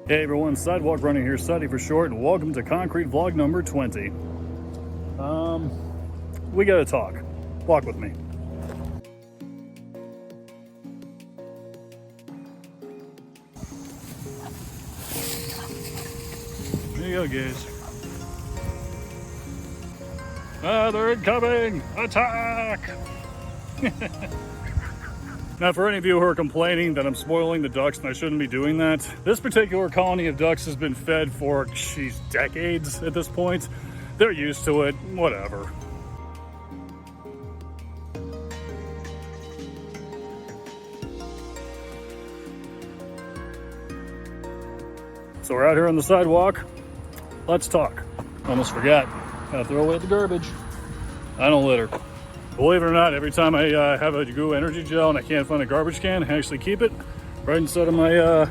Hey everyone, Sidewalk Runner here, Sidey for short, and welcome to Concrete Vlog number 20. We gotta talk. Walk with me. There you go, guys. They're incoming! Attack! Now, for any of you who are complaining that I'm spoiling the ducks and I shouldn't be doing that, this particular colony of ducks has been fed for, decades at this point. They're used to it, whatever. So we're out here on the sidewalk. Let's talk. Almost forgot. Gotta throw away the garbage. I don't litter. Believe it or not, every time I have a goo energy gel and I can't find a garbage can, I actually keep it right inside of my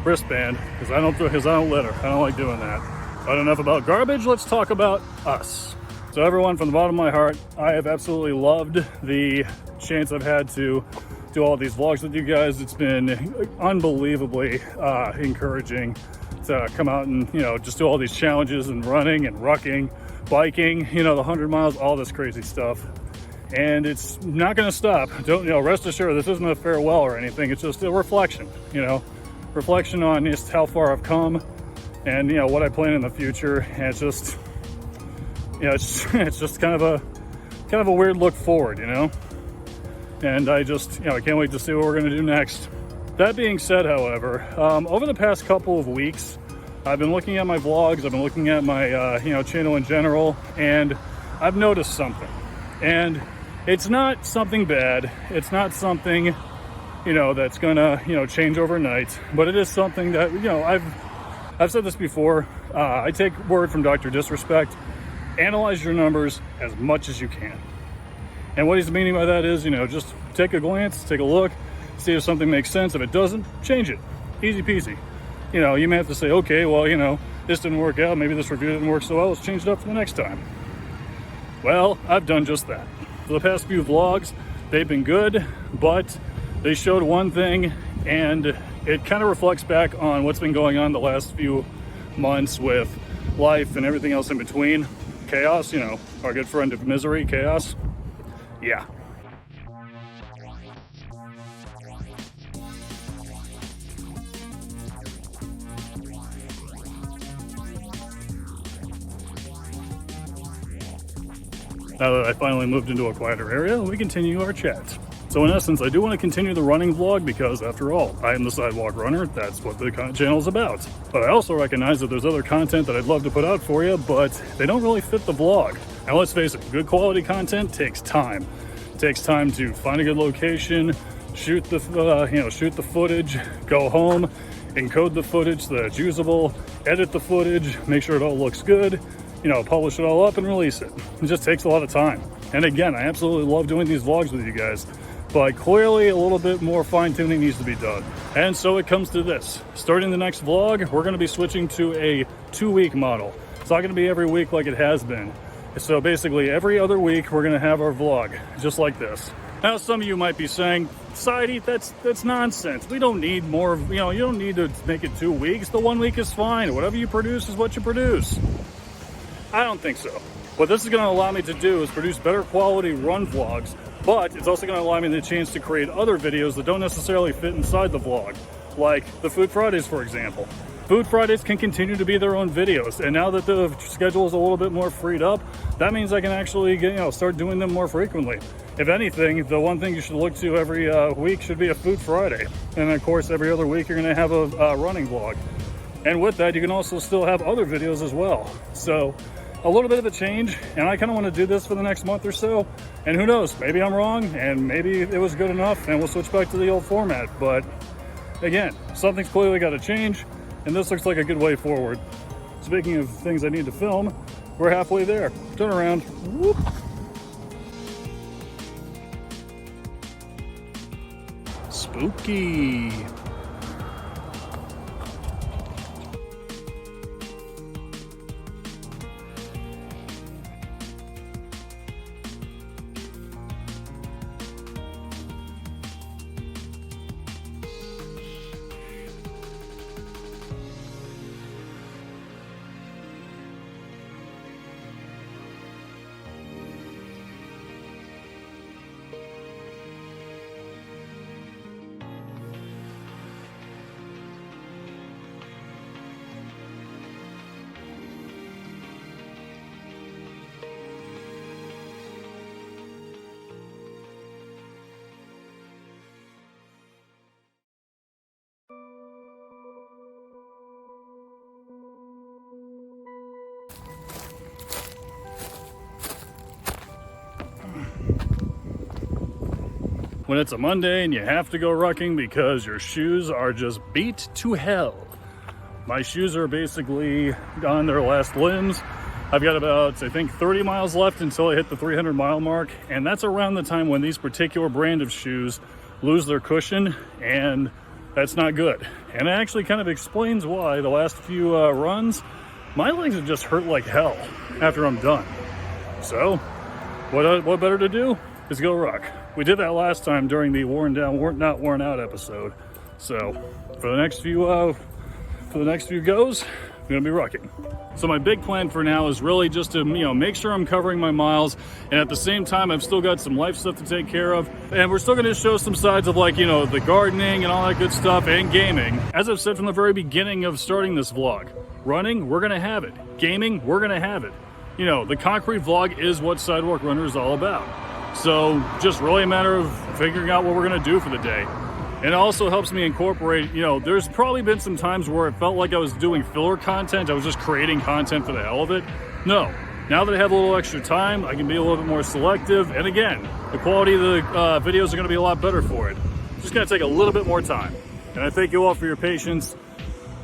wristband because I don't litter. I don't like doing that. But enough about garbage, let's talk about us. So everyone, from the bottom of my heart, I have absolutely loved the chance I've had to do all these vlogs with you guys. It's been unbelievably encouraging to come out and, just do all these challenges and running and rucking, biking, the 100 miles, all this crazy stuff. And it's not going to stop. Don't, rest assured, this isn't a farewell or anything. It's just a reflection, reflection on just how far I've come and, what I plan in the future. And it's just, it's just kind of a weird look forward, and I just, I can't wait to see what we're going to do next. That being said, however, over the past couple of weeks, I've been looking at my vlogs, I've been looking at my, channel in general, and I've noticed something. And it's not something bad. It's not something, that's gonna, change overnight, but it is something that, I've said this before. I take word from Dr. Disrespect. Analyze your numbers as much as you can. And what he's meaning by that is, just take a glance, take a look, see if something makes sense. If it doesn't, change it. Easy peasy. You may have to say, okay, well, this didn't work out. Maybe this review didn't work so well. Let's change it up for the next time. Well, I've done just that. For the past few vlogs, they've been good, but they showed one thing, and it kind of reflects back on what's been going on the last few months with life and everything else in between. Chaos, our good friend of misery, chaos. Yeah. Now that I finally moved into a quieter area, we continue our chat. So in essence, I do want to continue the running vlog because, after all, I am the Sidewalk Runner. That's what the channel is about. But I also recognize that there's other content that I'd love to put out for you, but they don't really fit the vlog. Now let's face it, good quality content takes time. It takes time to find a good location, shoot the footage, go home, encode the footage so that it's usable, edit the footage, make sure it all looks good, publish it all up and release it. It just takes a lot of time. And again, I absolutely love doing these vlogs with you guys, but clearly a little bit more fine-tuning needs to be done. And so it comes to this. Starting the next vlog, we're gonna be switching to a 2-week model. It's not gonna be every week like it has been. So basically every other week, we're gonna have our vlog, just like this. Now, some of you might be saying, Sidey, that's nonsense. We don't need more, you don't need to make it 2 weeks. The 1 week is fine. Whatever you produce is what you produce. I don't think so. What this is going to allow me to do is produce better quality run vlogs, but it's also going to allow me the chance to create other videos that don't necessarily fit inside the vlog, like the Food Fridays, for example. Food Fridays can continue to be their own videos, and now that the schedule is a little bit more freed up, that means I can actually start doing them more frequently. If anything, the one thing you should look to every week should be a Food Friday, and of course every other week you're going to have a running vlog. And with that, you can also still have other videos as well. So a little bit of a change, and I kind of want to do this for the next month or so, and who knows, maybe I'm wrong and maybe it was good enough and we'll switch back to the old format. But again, something's clearly got to change, and this looks like a good way forward. Speaking of things I need to film, we're halfway there. Turn around. Whoop. Spooky. when it's a Monday and you have to go rucking because your shoes are just beat to hell. My shoes are basically on their last limbs. I've got about, I think, 30 miles left until I hit the 300 mile mark, and that's around the time when these particular brand of shoes lose their cushion, and that's not good. And it actually kind of explains why the last few runs, my legs have just hurt like hell after I'm done. So, what better to do is go ruck. We did that last time during the worn down, not worn out episode. So, for the next few goes, I'm gonna be rucking. So my big plan for now is really just to, make sure I'm covering my miles, and at the same time, I've still got some life stuff to take care of, and we're still gonna show some sides of the gardening and all that good stuff, and gaming. As I've said from the very beginning of starting this vlog, running, we're gonna have it. Gaming, we're gonna have it. The concrete vlog is what Sidewalk Runner is all about. So just really a matter of figuring out what we're gonna do for the day. And it also helps me incorporate, there's probably been some times where it felt like I was doing filler content. I was just creating content for the hell of it. No, now that I have a little extra time, I can be a little bit more selective. And again, the quality of the videos are gonna be a lot better for it. It's just gonna take a little bit more time. And I thank you all for your patience.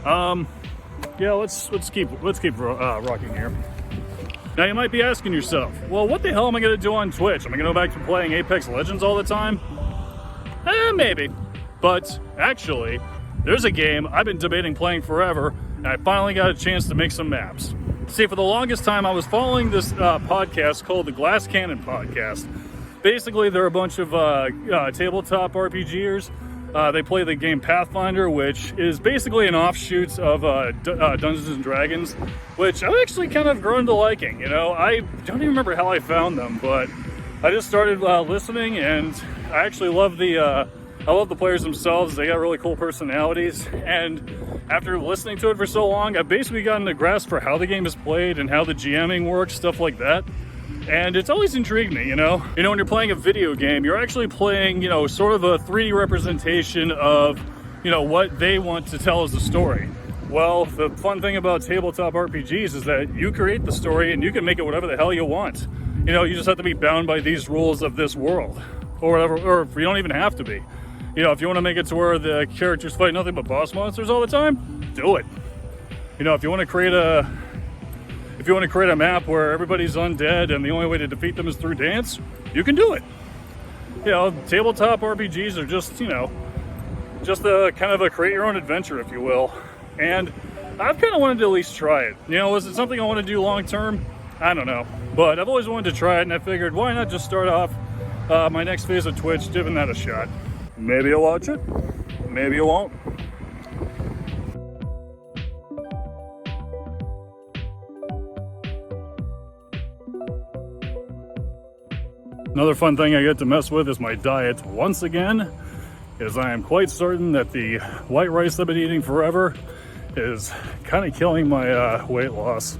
Yeah, let's keep rocking here. Now you might be asking yourself, well, what the hell am I gonna do on Twitch? Am I gonna go back to playing Apex Legends all the time? Maybe. But actually, there's a game I've been debating playing forever, and I finally got a chance to make some maps. See, for the longest time, I was following this podcast called the Glass Cannon Podcast. Basically, they're a bunch of tabletop RPGers. They play the game Pathfinder, which is basically an offshoot of Dungeons and Dragons, which I've actually kind of grown to liking. I don't even remember how I found them, but I just started listening, and I actually love the players themselves. They got really cool personalities, and after listening to it for so long, I've basically gotten a grasp for how the game is played and how the GMing works, stuff like that. And it's always intrigued me, when you're playing a video game, you're actually playing, sort of a 3D representation of, what they want to tell as a story. Well, the fun thing about tabletop RPGs is that you create the story and you can make it whatever the hell you want. You just have to be bound by these rules of this world, or whatever, or you don't even have to be. If you want to make it to where the characters fight nothing but boss monsters all the time, do it. If you want to create a map where everybody's undead and the only way to defeat them is through dance, you can do it. Tabletop RPGs are just a kind of a create your own adventure, if you will. And I've kind of wanted to at least try it. Is it something I want to do long term? I don't know. But I've always wanted to try it, and I figured, why not just start off my next phase of Twitch giving that a shot. Maybe you'll watch it, maybe you won't. Another fun thing I get to mess with is my diet once again, is I am quite certain that the white rice I've been eating forever is kind of killing my weight loss.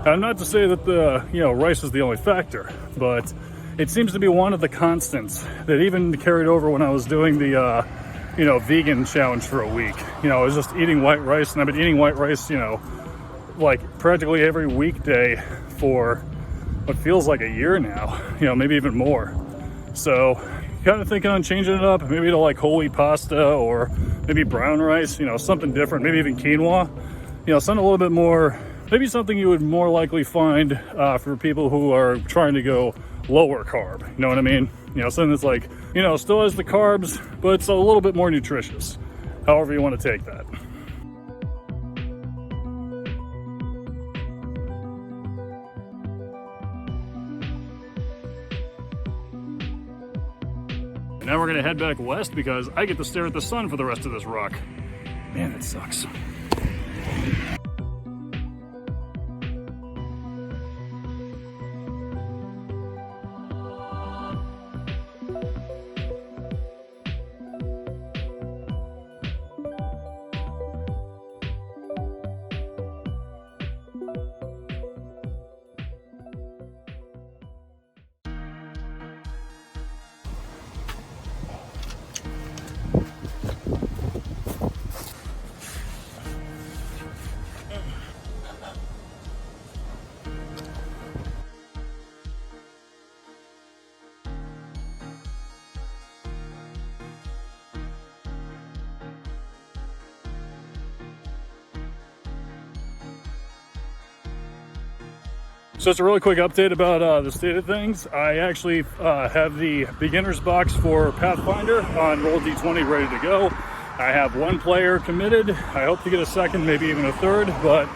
And not to say that the rice is the only factor, but it seems to be one of the constants that even carried over when I was doing the vegan challenge for a week. I was just eating white rice, and I've been eating white rice like practically every weekday for what feels like a year now, maybe even more. So kind of thinking on changing it up, maybe to like whole wheat pasta, or maybe brown rice, something different, maybe even quinoa, something a little bit more, maybe something you would more likely find for people who are trying to go lower carb, you know what I mean? Something that's like, still has the carbs, but it's a little bit more nutritious, however you want to take that. And now we're gonna head back west because I get to stare at the sun for the rest of this rock. Man, it sucks. So it's a really quick update about the state of things. I actually have the beginner's box for Pathfinder on Roll D20 ready to go. I have one player committed. I hope to get a second, maybe even a third, but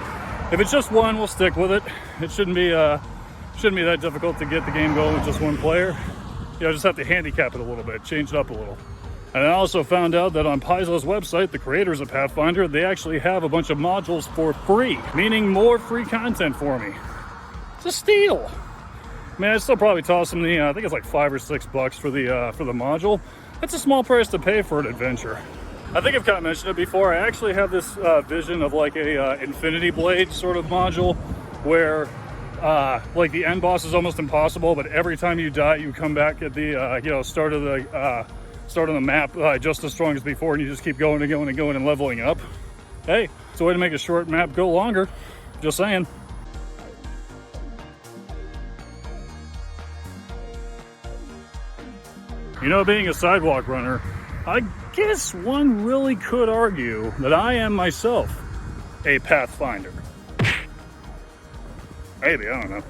if it's just one, we'll stick with it. It shouldn't be that difficult to get the game going with just one player. You know, just have to handicap it a little bit, change it up a little. And I also found out that on Paizo's website, the creators of Pathfinder, they actually have a bunch of modules for free, meaning more free content for me. It's a steal. I mean, I'd still probably toss them the, I think it's like $5 or $6 for the module. That's a small price to pay for an adventure. I think I've kind of mentioned it before. I actually have this vision of like a Infinity Blade sort of module where like the end boss is almost impossible, but every time you die, you come back at the start of the map just as strong as before, and you just keep going and going and going and leveling up. Hey, it's a way to make a short map go longer. Just saying. You know, being a sidewalk runner, I guess one really could argue that I am myself a Pathfinder. Maybe, I don't know.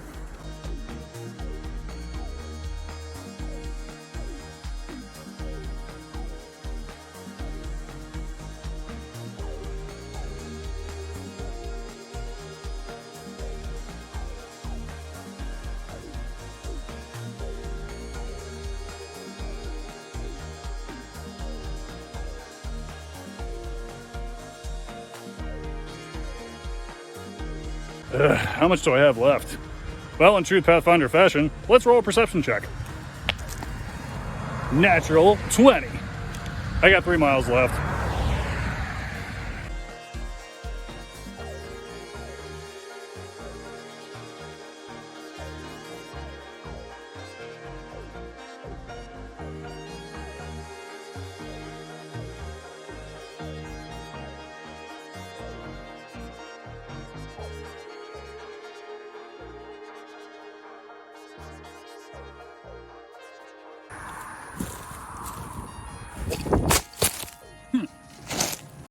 How much do I have left? Well, in true Pathfinder fashion, let's roll a perception check. Natural 20. I got 3 miles left.